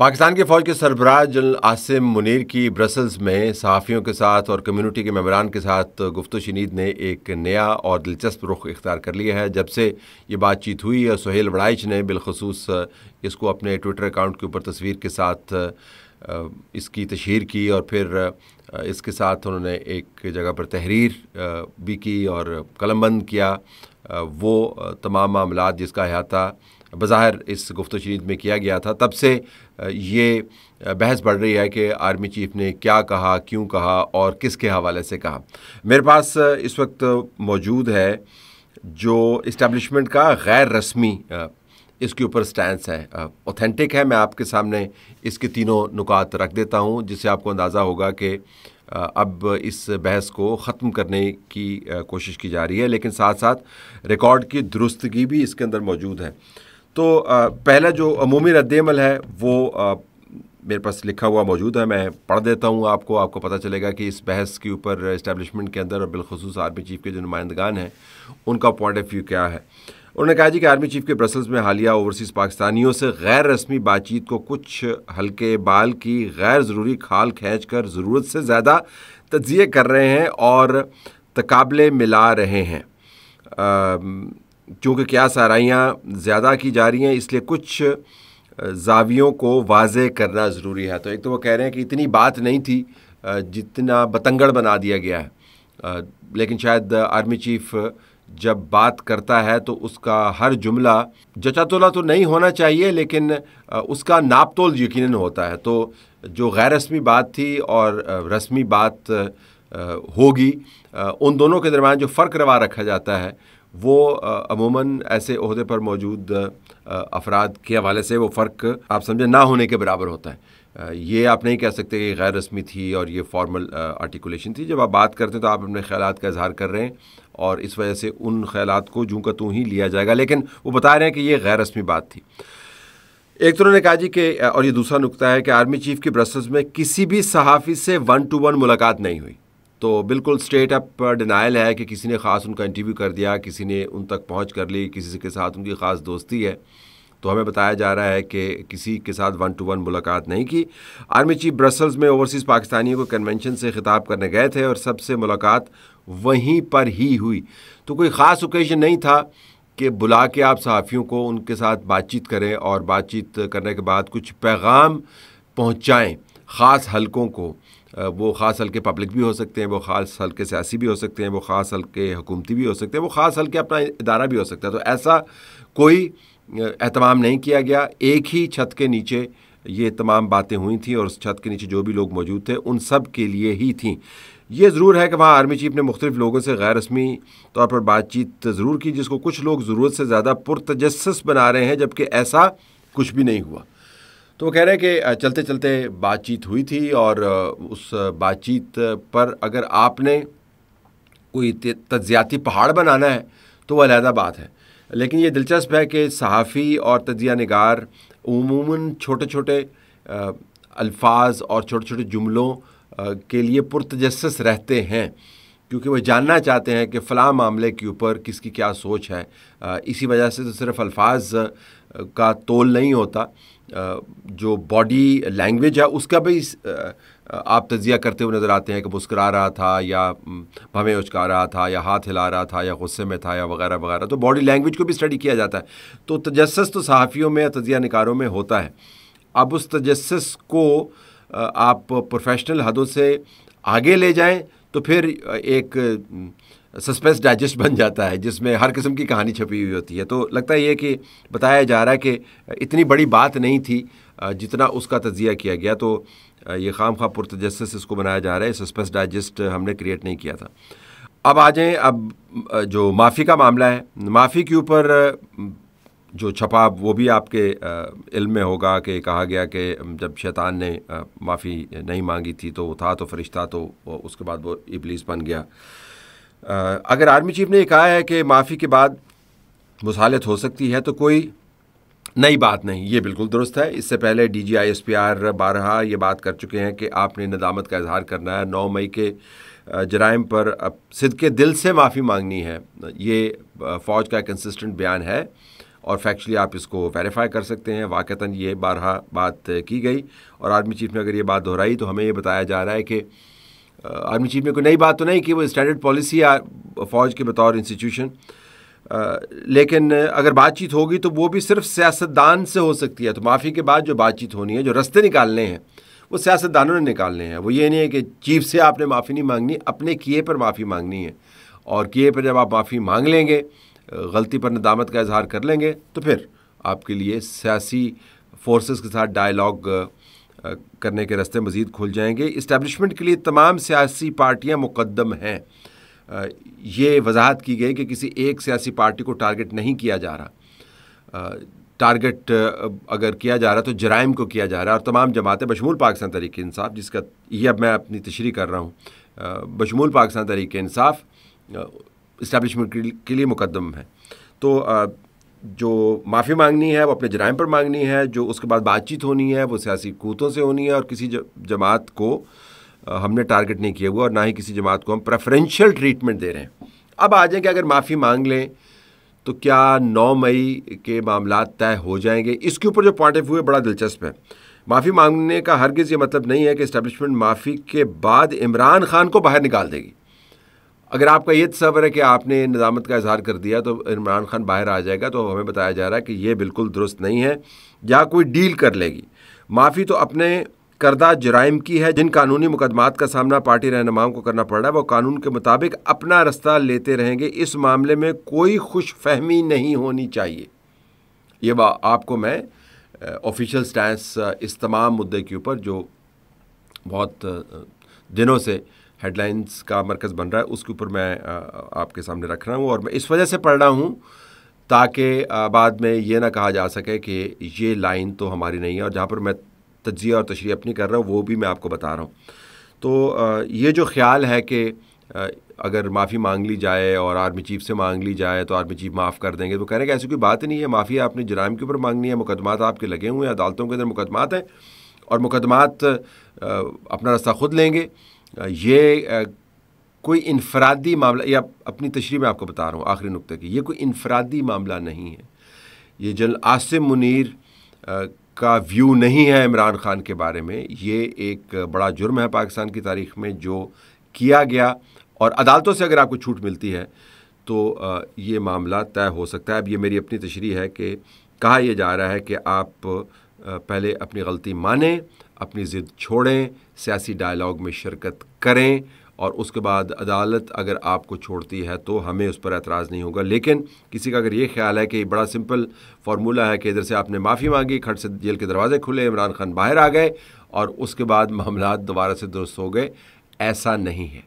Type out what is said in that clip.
پاکستان کے فوج کے سربراہ جنرل عاصم منیر کی برسلز میں صحافیوں کے ساتھ اور کمیونٹی کے ممبران کے ساتھ گفت و شنید نے ایک نیا اور دلچسپ رخ اختیار کر لیا ہے۔ جب سے یہ بات چیت ہوئی ہے، سہیل وڑائچ نے بالخصوص اس کو اپنے ٹویٹر اکاؤنٹ کے اوپر تصویر کے ساتھ اس کی تشہیر کی، اور پھر اس کے ساتھ انہوں نے ایک جگہ پر تحریر بھی کی اور قلم بند کیا وہ تمام معاملات جس کا احاطہ بظاہر اس گفت و شنید میں کیا گیا تھا۔ تب سے یہ بحث بڑھ رہی ہے کہ آرمی چیف نے کیا کہا، کیوں کہا اور کس کے حوالے سے کہا۔ میرے پاس اس وقت موجود ہے جو اسٹیبلشمنٹ کا غیر رسمی اس کے اوپر سٹینس ہے، اوتھینٹک ہے۔ میں آپ کے سامنے اس کے تینوں نکات رکھ دیتا ہوں جس سے آپ کو اندازہ ہوگا کہ اب اس بحث کو ختم کرنے کی کوشش کی جا رہی ہے، لیکن ساتھ ساتھ ریکارڈ کی درستگی بھی اس کے اندر موجود ہے۔ تو پہلا جو عمومی رد عمل ہے وہ میرے پاس لکھا ہوا موجود ہے، میں پڑھ دیتا ہوں آپ کو پتہ چلے گا کہ اس بحث کے اوپر اسٹیبلشمنٹ کے اندر اور بالخصوص آرمی چیف کے جو نمائندگان ہیں ان کا پوائنٹ آف ویو کیا ہے۔ انہوں نے کہا کہ آرمی چیف کے برسلز میں حالیہ اوورسیز پاکستانیوں سے غیر رسمی بات چیت کو کچھ ہلکے بال کی غیر ضروری کھال کھینچ کر ضرورت سے زیادہ تجزیے کر رہے ہیں اور تقابلے ملا رہے ہیں۔ چونکہ کیا سارائیاں زیادہ کی جا رہی ہیں، اس لیے کچھ زاویوں کو واضح کرنا ضروری ہے۔ تو ایک تو وہ کہہ رہے ہیں کہ اتنی بات نہیں تھی جتنا بتنگڑ بنا دیا گیا ہے، لیکن شاید آرمی چیف جب بات کرتا ہے تو اس کا ہر جملہ جچا تولا تو نہیں ہونا چاہیے، لیکن اس کا ناپ تول یقیناً ہوتا ہے۔ تو جو غیر رسمی بات تھی اور رسمی بات ہوگی، ان دونوں کے درمیان جو فرق روا رکھا جاتا ہے وہ عموماً ایسے عہدے پر موجود افراد کے حوالے سے وہ فرق آپ سمجھیں نہ ہونے کے برابر ہوتا ہے۔ یہ آپ نہیں کہہ سکتے کہ غیر رسمی تھی اور یہ فارمل آرٹیکولیشن تھی۔ جب آپ بات کرتے ہیں تو آپ اپنے خیالات کا اظہار کر رہے ہیں اور اس وجہ سے ان خیالات کو جوں کا توں ہی لیا جائے گا، لیکن وہ بتا رہے ہیں کہ یہ غیر رسمی بات تھی۔ ایک تو انہوں نے کہا کہ اور یہ دوسرا نقطہ ہے کہ آرمی چیف کے برسلز میں کسی بھی صحافی سے 1 to 1 ملاقات نہیں ہوئی۔ تو بالکل اسٹریٹ اپ ڈینائل ہے کہ کسی نے خاص ان کا انٹرویو کر دیا، کسی نے ان تک پہنچ کر لی، کسی کے ساتھ ان کی خاص دوستی ہے۔ تو ہمیں بتایا جا رہا ہے کہ کسی کے ساتھ 1 to 1 ملاقات نہیں کی۔ آرمی چیف برسلز میں اوورسیز پاکستانیوں کو کنونشن سے خطاب کرنے گئے تھے اور سب سے ملاقات وہیں پر ہی ہوئی۔ تو کوئی خاص اوکیزن نہیں تھا کہ بلا کے آپ صحافیوں کو ان کے ساتھ بات چیت کریں اور بات چیت کرنے کے بعد کچھ پیغام پہنچائیں خاص حلقوں کو۔ وہ خاص حلقے پبلک بھی ہو سکتے ہیں، وہ خاص حلقے سیاسی بھی ہو سکتے ہیں، وہ خاص حلقے حکومتی بھی ہو سکتے ہیں، وہ خاص حلقے اپنا ادارہ بھی ہو سکتا ہے۔ تو ایسا کوئی اہتمام نہیں کیا گیا۔ ایک ہی چھت کے نیچے یہ تمام باتیں ہوئی تھیں اور اس چھت کے نیچے جو بھی لوگ موجود تھے ان سب کے لیے ہی تھیں۔ یہ ضرور ہے کہ وہاں آرمی چیف نے مختلف لوگوں سے غیر رسمی طور پر بات چیت ضرور کی، جس کو کچھ لوگ ضرورت سے زیادہ پرتجسس بنا رہے ہیں، جبکہ ایسا کچھ بھی نہیں ہوا۔ تو وہ کہہ رہے ہیں کہ چلتے چلتے بات چیت ہوئی تھی اور اس بات چیت پر اگر آپ نے کوئی تجزیاتی پہاڑ بنانا ہے تو وہ علیحدہ بات ہے، لیکن یہ دلچسپ ہے کہ صحافی اور تجزیہ نگار عموماً چھوٹے چھوٹے الفاظ اور چھوٹے چھوٹے جملوں کے لیے پرتجسس رہتے ہیں، کیونکہ وہ جاننا چاہتے ہیں کہ فلاں معاملے کے اوپر کس کی کیا سوچ ہے۔ اسی وجہ سے تو صرف الفاظ کا تول نہیں ہوتا، جو باڈی لینگویج ہے اس کا بھی آپ تجزیہ کرتے ہوئے نظر آتے ہیں کہ مسکرا رہا تھا یا بھویں اچکا رہا تھا یا ہاتھ ہلا رہا تھا یا غصے میں تھا یا وغیرہ وغیرہ۔ تو باڈی لینگویج کو بھی اسٹڈی کیا جاتا ہے۔ تو تجسس تو صحافیوں میں تجزیہ نگاروں میں ہوتا ہے۔ اب اس تجسس کو آپ پروفیشنل حدوں سے آگے لے جائیں تو پھر ایک سسپینس ڈائجسٹ بن جاتا ہے جس میں ہر قسم کی کہانی چھپی ہوئی ہوتی ہے۔ تو لگتا ہے یہ کہ بتایا جا رہا ہے کہ اتنی بڑی بات نہیں تھی جتنا اس کا تجزیہ کیا گیا، تو یہ خام خواہ پرتجسس اس کو بنایا جا رہا ہے، سسپینس ڈائجسٹ ہم نے کریٹ نہیں کیا تھا۔ اب آ جائیں اب جو معافی کا معاملہ ہے، معافی کے اوپر جو چھپا وہ بھی آپ کے علم میں ہوگا کہ کہا گیا کہ جب شیطان نے معافی نہیں مانگی تھی تو وہ تھا تو فرشتہ، تو اس کے بعد وہ ابلیس بن گیا۔ اگر آرمی چیف نے یہ کہا ہے کہ معافی کے بعد مصالحت ہو سکتی ہے تو کوئی نئی بات نہیں، یہ بالکل درست ہے۔ اس سے پہلے D G I S P R بارہا یہ بات کر چکے ہیں کہ آپ نے ندامت کا اظہار کرنا ہے، 9 مئی کے جرائم پر صدقے دل سے معافی مانگنی ہے۔ یہ فوج کا کنسسٹنٹ بیان ہے اور فیکچولی آپ اس کو ویریفائی کر سکتے ہیں. واقعتاً یہ بارہا بات کی گئی اور آرمی چیف نے اگر یہ بات دہرائی تو ہمیں یہ بتایا جا رہا ہے کہ آرمی چیف نے کوئی نئی بات تو نہیں کہ وہ اسٹینڈرڈ پالیسی ہے فوج کے بطور انسٹیٹیوشن، لیکن اگر بات چیت ہوگی تو وہ بھی صرف سیاستدان سے ہو سکتی ہے. تو معافی کے بعد جو بات چیت ہونی ہے، جو رستے نکالنے ہیں، وہ سیاستدانوں نے نکالنے ہیں. وہ یہ نہیں ہے کہ چیف سے آپ نے معافی نہیں مانگنی، اپنے کیے پر معافی مانگنی ہے. اور کیے پر جب آپ معافی مانگ لیں گے، غلطی پر ندامت کا اظہار کر لیں گے، تو پھر آپ کے لیے سیاسی فورسز کے ساتھ ڈائیلاگ کرنے کے راستے مزید کھل جائیں گے. اسٹیبلشمنٹ کے لیے تمام سیاسی پارٹیاں مقدم ہیں. یہ وضاحت کی گئی کہ کسی ایک سیاسی پارٹی کو ٹارگٹ نہیں کیا جا رہا. ٹارگٹ اگر کیا جا رہا تو جرائم کو کیا جا رہا ہے، اور تمام جماعتیں بشمول پاکستان تحریک انصاف، جس کا یہ اب میں اپنی تشریح کر رہا ہوں، بشمول پاکستان تحریک انصاف اسٹیبلشمنٹ کے لیے مقدم ہے. تو جو معافی مانگنی ہے وہ اپنے جرائم پر مانگنی ہے، جو اس کے بعد بات چیت ہونی ہے وہ سیاسی قوتوں سے ہونی ہے، اور کسی جماعت کو ہم نے ٹارگٹ نہیں کیا ہوا اور نہ ہی کسی جماعت کو ہم پریفرینشل ٹریٹمنٹ دے رہے ہیں. اب آ جائیں کہ اگر معافی مانگ لیں تو کیا 9 مئی کے معاملات طے ہو جائیں گے؟ اس کے اوپر جو پوائنٹ آف ویو ہے بڑا دلچسپ ہے. معافی مانگنے کا ہرگز یہ مطلب نہیں ہے کہ اسٹیبلشمنٹ معافی کے بعد عمران خان کو باہر نکال دے گی. اگر آپ کا یہ تصور ہے کہ آپ نے ندامت کا اظہار کر دیا تو عمران خان باہر آ جائے گا، تو ہمیں بتایا جا رہا ہے کہ یہ بالکل درست نہیں ہے، یا کوئی ڈیل کر لے گی. معافی تو اپنے کردہ جرائم کی ہے. جن قانونی مقدمات کا سامنا پارٹی رہنماؤں کو کرنا پڑ رہا ہے وہ قانون کے مطابق اپنا رستہ لیتے رہیں گے. اس معاملے میں کوئی خوش فہمی نہیں ہونی چاہیے. یہ آپ کو میں آفیشیل سٹینس اس تمام مدعے کے اوپر جو بہت دنوں سے ہیڈ لائنز کا مرکز بن رہا ہے اس کے اوپر میں آپ کے سامنے رکھ رہا ہوں، اور میں اس وجہ سے پڑھ رہا ہوں تاکہ بعد میں یہ نہ کہا جا سکے کہ یہ لائن تو ہماری نہیں ہے، اور جہاں پر میں تجزیہ اور تشریح اپنی کر رہا ہوں وہ بھی میں آپ کو بتا رہا ہوں. تو یہ جو خیال ہے کہ اگر معافی مانگ لی جائے اور آرمی چیف سے مانگ لی جائے تو آرمی چیف معاف کر دیں گے، تو کہہ رہے ہیں کہ ایسی کوئی بات نہیں ہے. معافی آپ نے جرائم کے اوپر مانگنی ہے، مقدمات آپ کے لگے ہوئے ہیں، عدالتوں کے اندر مقدمات ہیں، اور مقدمات اپنا رستہ خود لیں گے. یہ کوئی انفرادی معاملہ، یا اپنی تشریح میں آپ کو بتا رہا ہوں آخری نقطے کی، یہ کوئی انفرادی معاملہ نہیں ہے. یہ جنرل عاصم منیر کا ویو نہیں ہے عمران خان کے بارے میں. یہ ایک بڑا جرم ہے پاکستان کی تاریخ میں جو کیا گیا، اور عدالتوں سے اگر آپ کو چھوٹ ملتی ہے تو یہ معاملہ طے ہو سکتا ہے. اب یہ میری اپنی تشریح ہے کہ کہا یہ جا رہا ہے کہ آپ پہلے اپنی غلطی مانیں، اپنی ضد چھوڑیں، سیاسی ڈائیلاگ میں شرکت کریں، اور اس کے بعد عدالت اگر آپ کو چھوڑتی ہے تو ہمیں اس پر اعتراض نہیں ہوگا. لیکن کسی کا اگر یہ خیال ہے کہ یہ بڑا سمپل فارمولہ ہے کہ ادھر سے آپ نے معافی مانگی، کھٹ سے جیل کے دروازے کھلے، عمران خان باہر آ گئے اور اس کے بعد معاملات دوبارہ سے درست ہو گئے، ایسا نہیں ہے.